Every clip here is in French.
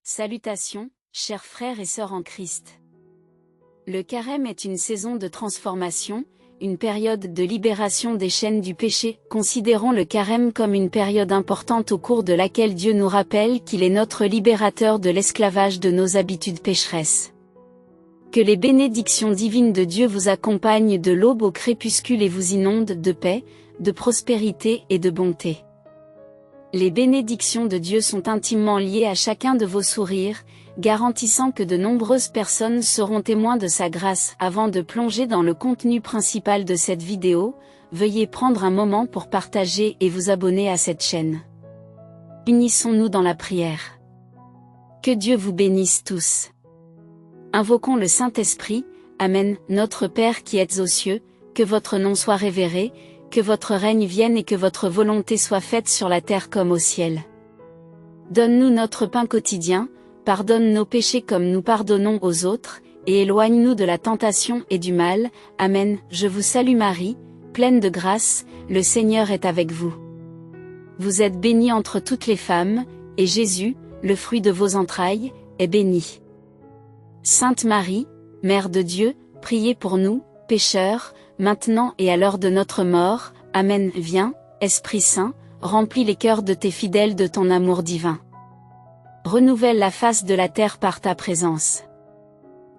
Salutations, chers frères et sœurs en Christ. Le carême est une saison de transformation, une période de libération des chaînes du péché. Considérons le carême comme une période importante au cours de laquelle Dieu nous rappelle qu'il est notre libérateur de l'esclavage de nos habitudes pécheresses. Que les bénédictions divines de Dieu vous accompagnent de l'aube au crépuscule et vous inondent de paix, de prospérité et de bonté. Les bénédictions de Dieu sont intimement liées à chacun de vos sourires, garantissant que de nombreuses personnes seront témoins de sa grâce. Avant de plonger dans le contenu principal de cette vidéo, veuillez prendre un moment pour partager et vous abonner à cette chaîne. Unissons-nous dans la prière. Que Dieu vous bénisse tous. Invoquons le Saint-Esprit. Amen. Notre Père qui êtes aux cieux, que votre nom soit révéré, que votre règne vienne et que votre volonté soit faite sur la terre comme au ciel. Donne-nous notre pain quotidien, pardonne nos péchés comme nous pardonnons aux autres, et éloigne-nous de la tentation et du mal. Amen. Je vous salue Marie, pleine de grâce, le Seigneur est avec vous. Vous êtes bénie entre toutes les femmes, et Jésus, le fruit de vos entrailles, est béni. Sainte Marie, Mère de Dieu, priez pour nous, pécheurs, maintenant et à l'heure de notre mort. Amen. Viens, Esprit Saint, remplis les cœurs de tes fidèles de ton amour divin. Renouvelle la face de la terre par ta présence.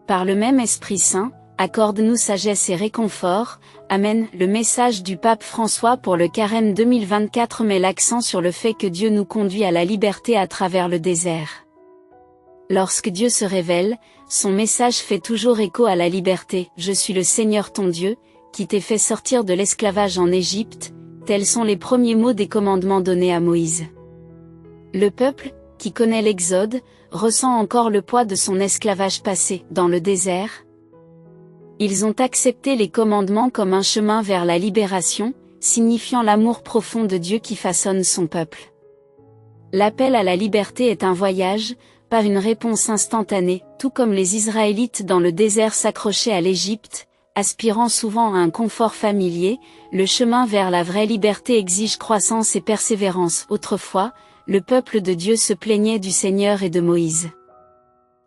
Par le même Esprit Saint, accorde-nous sagesse et réconfort. Amen. Le message du pape François pour le carême 2024 met l'accent sur le fait que Dieu nous conduit à la liberté à travers le désert. Lorsque Dieu se révèle, son message fait toujours écho à la liberté. Je suis le Seigneur ton Dieu, qui t'ai fait sortir de l'esclavage en Égypte, tels sont les premiers mots des commandements donnés à Moïse. Le peuple, qui connaît l'Exode, ressent encore le poids de son esclavage passé dans le désert. Ils ont accepté les commandements comme un chemin vers la libération, signifiant l'amour profond de Dieu qui façonne son peuple. L'appel à la liberté est un voyage, pas une réponse instantanée, tout comme les Israélites dans le désert s'accrochaient à l'Égypte, aspirant souvent à un confort familier. Le chemin vers la vraie liberté exige croissance et persévérance. Autrefois, le peuple de Dieu se plaignait du Seigneur et de Moïse.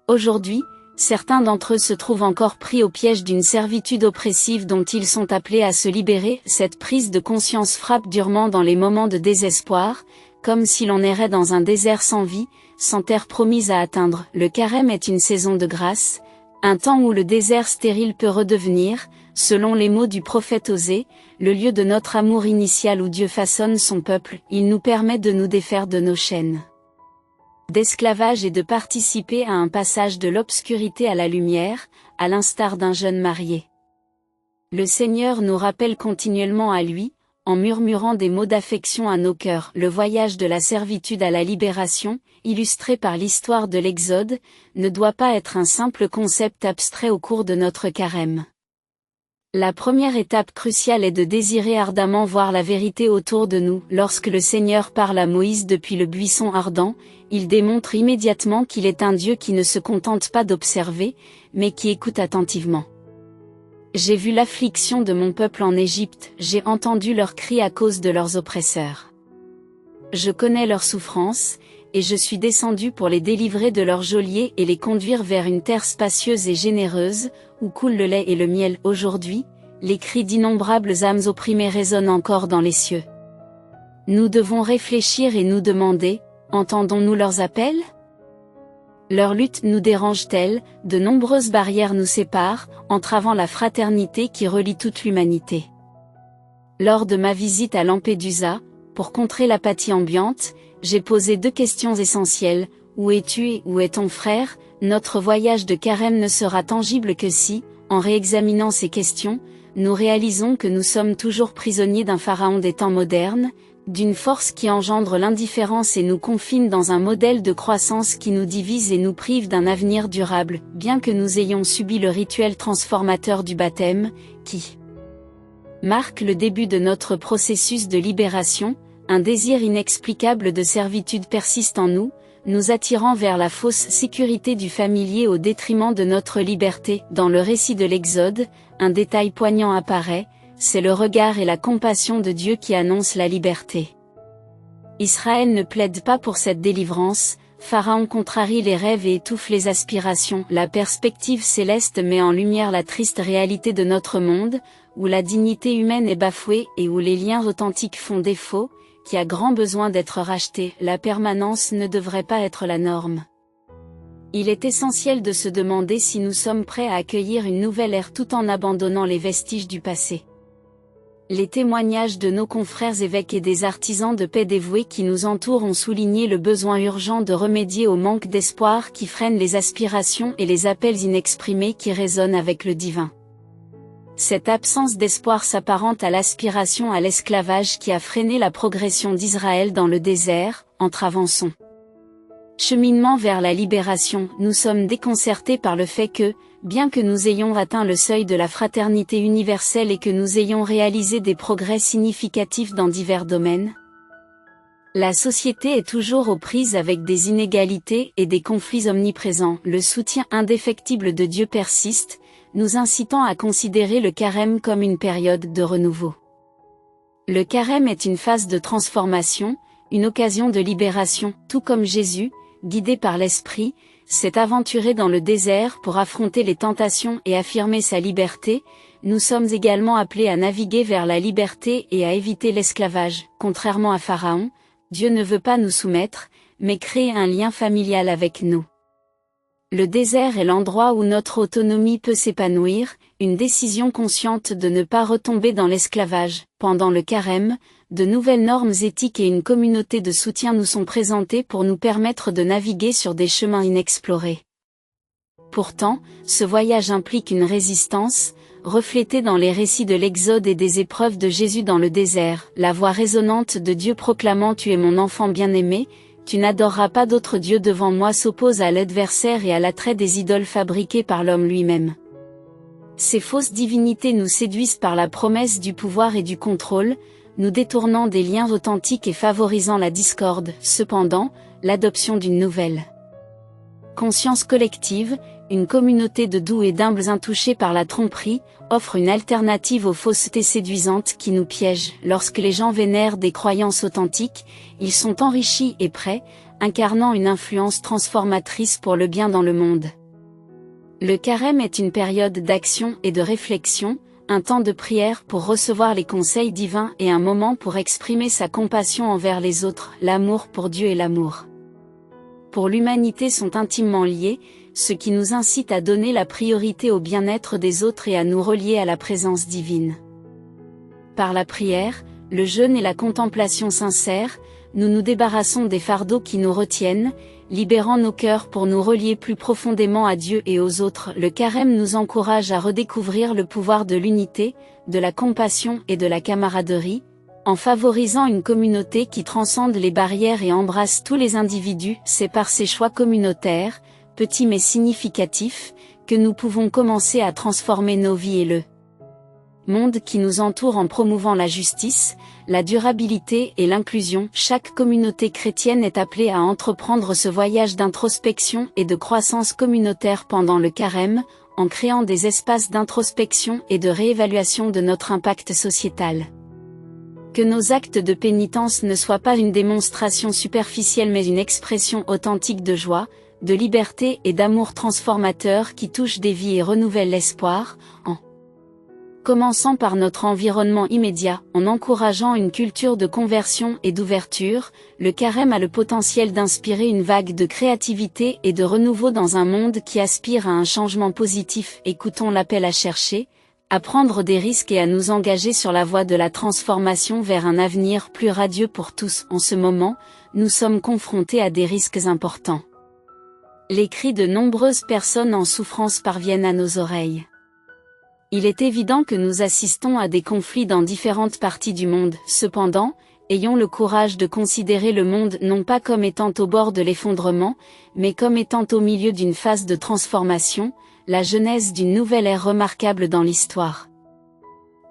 Aujourd'hui, certains d'entre eux se trouvent encore pris au piège d'une servitude oppressive dont ils sont appelés à se libérer. Cette prise de conscience frappe durement dans les moments de désespoir, comme si l'on errait dans un désert sans vie, sans terre promise à atteindre. Le carême est une saison de grâce, un temps où le désert stérile peut redevenir, selon les mots du prophète Osée, le lieu de notre amour initial où Dieu façonne son peuple. Il nous permet de nous défaire de nos chaînes d'esclavage et de participer à un passage de l'obscurité à la lumière, à l'instar d'un jeune marié. Le Seigneur nous rappelle continuellement à lui, en murmurant des mots d'affection à nos cœurs. Le voyage de la servitude à la libération, illustré par l'histoire de l'Exode, ne doit pas être un simple concept abstrait au cours de notre carême. La première étape cruciale est de désirer ardemment voir la vérité autour de nous. Lorsque le Seigneur parle à Moïse depuis le buisson ardent, il démontre immédiatement qu'il est un Dieu qui ne se contente pas d'observer, mais qui écoute attentivement. J'ai vu l'affliction de mon peuple en Égypte, j'ai entendu leurs cris à cause de leurs oppresseurs. Je connais leurs souffrances, et je suis descendu pour les délivrer de leur geôlier et les conduire vers une terre spacieuse et généreuse, où coule le lait et le miel. Aujourd'hui, les cris d'innombrables âmes opprimées résonnent encore dans les cieux. Nous devons réfléchir et nous demander, entendons-nous leurs appels ? Leur lutte nous dérange-t-elle? De nombreuses barrières nous séparent, entravant la fraternité qui relie toute l'humanité. Lors de ma visite à Lampedusa, pour contrer l'apathie ambiante, j'ai posé 2 questions essentielles. Où es-tu et où est ton frère? Notre voyage de carême ne sera tangible que si, en réexaminant ces questions, nous réalisons que nous sommes toujours prisonniers d'un pharaon des temps modernes, d'une force qui engendre l'indifférence et nous confine dans un modèle de croissance qui nous divise et nous prive d'un avenir durable. Bien que nous ayons subi le rituel transformateur du baptême, qui marque le début de notre processus de libération, un désir inexplicable de servitude persiste en nous, nous attirant vers la fausse sécurité du familier au détriment de notre liberté. Dans le récit de l'Exode, un détail poignant apparaît, c'est le regard et la compassion de Dieu qui annoncent la liberté. Israël ne plaide pas pour cette délivrance, Pharaon contrarie les rêves et étouffe les aspirations. La perspective céleste met en lumière la triste réalité de notre monde, où la dignité humaine est bafouée et où les liens authentiques font défaut, qui a grand besoin d'être racheté. La permanence ne devrait pas être la norme. Il est essentiel de se demander si nous sommes prêts à accueillir une nouvelle ère tout en abandonnant les vestiges du passé. Les témoignages de nos confrères évêques et des artisans de paix dévoués qui nous entourent ont souligné le besoin urgent de remédier au manque d'espoir qui freine les aspirations et les appels inexprimés qui résonnent avec le divin. Cette absence d'espoir s'apparente à l'aspiration à l'esclavage qui a freiné la progression d'Israël dans le désert, entravant son cheminement vers la libération. Nous sommes déconcertés par le fait que, bien que nous ayons atteint le seuil de la fraternité universelle et que nous ayons réalisé des progrès significatifs dans divers domaines, la société est toujours aux prises avec des inégalités et des conflits omniprésents. Le soutien indéfectible de Dieu persiste, nous incitant à considérer le carême comme une période de renouveau. Le carême est une phase de transformation, une occasion de libération, tout comme Jésus, guidé par l'Esprit, s'est aventuré dans le désert pour affronter les tentations et affirmer sa liberté. Nous sommes également appelés à naviguer vers la liberté et à éviter l'esclavage. Contrairement à Pharaon, Dieu ne veut pas nous soumettre, mais créer un lien familial avec nous. Le désert est l'endroit où notre autonomie peut s'épanouir, une décision consciente de ne pas retomber dans l'esclavage. Pendant le carême, de nouvelles normes éthiques et une communauté de soutien nous sont présentées pour nous permettre de naviguer sur des chemins inexplorés. Pourtant, ce voyage implique une résistance, reflétée dans les récits de l'Exode et des épreuves de Jésus dans le désert. La voix résonnante de Dieu proclamant « Tu es mon enfant bien-aimé », tu n'adoreras pas d'autre Dieu devant moi s'oppose à l'adversaire et à l'attrait des idoles fabriquées par l'homme lui-même. Ces fausses divinités nous séduisent par la promesse du pouvoir et du contrôle, nous détournant des liens authentiques et favorisant la discorde. Cependant, l'adoption d'une nouvelle conscience collective, une communauté de doux et d'humbles intouchés par la tromperie, offre une alternative aux faussetés séduisantes qui nous piègent. Lorsque les gens vénèrent des croyances authentiques, ils sont enrichis et prêts, incarnant une influence transformatrice pour le bien dans le monde. Le carême est une période d'action et de réflexion, un temps de prière pour recevoir les conseils divins et un moment pour exprimer sa compassion envers les autres. L'amour pour Dieu et l'amour pour l'humanité sont intimement liés, ce qui nous incite à donner la priorité au bien-être des autres et à nous relier à la présence divine. Par la prière, le jeûne et la contemplation sincère, nous nous débarrassons des fardeaux qui nous retiennent, libérant nos cœurs pour nous relier plus profondément à Dieu et aux autres. Le carême nous encourage à redécouvrir le pouvoir de l'unité, de la compassion et de la camaraderie, en favorisant une communauté qui transcende les barrières et embrasse tous les individus. C'est par ces choix communautaires, petits mais significatifs, que nous pouvons commencer à transformer nos vies et le monde qui nous entoure en promouvant la justice, la durabilité et l'inclusion. Chaque communauté chrétienne est appelée à entreprendre ce voyage d'introspection et de croissance communautaire pendant le carême, en créant des espaces d'introspection et de réévaluation de notre impact sociétal. Que nos actes de pénitence ne soient pas une démonstration superficielle mais une expression authentique de joie, de liberté et d'amour transformateur qui touche des vies et renouvelle l'espoir, en commençant par notre environnement immédiat, en encourageant une culture de conversion et d'ouverture. Le carême a le potentiel d'inspirer une vague de créativité et de renouveau dans un monde qui aspire à un changement positif. Écoutons l'appel à chercher, à prendre des risques et à nous engager sur la voie de la transformation vers un avenir plus radieux pour tous. En ce moment, nous sommes confrontés à des risques importants. Les cris de nombreuses personnes en souffrance parviennent à nos oreilles. Il est évident que nous assistons à des conflits dans différentes parties du monde. Cependant, ayons le courage de considérer le monde non pas comme étant au bord de l'effondrement, mais comme étant au milieu d'une phase de transformation, la genèse d'une nouvelle ère remarquable dans l'histoire.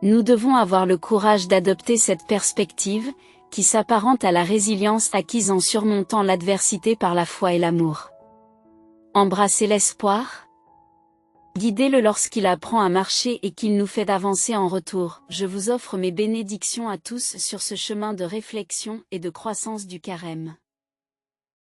Nous devons avoir le courage d'adopter cette perspective, qui s'apparente à la résilience acquise en surmontant l'adversité par la foi et l'amour. Embrassez l'espoir. Guidez-le lorsqu'il apprend à marcher et qu'il nous fait avancer en retour. Je vous offre mes bénédictions à tous sur ce chemin de réflexion et de croissance du carême.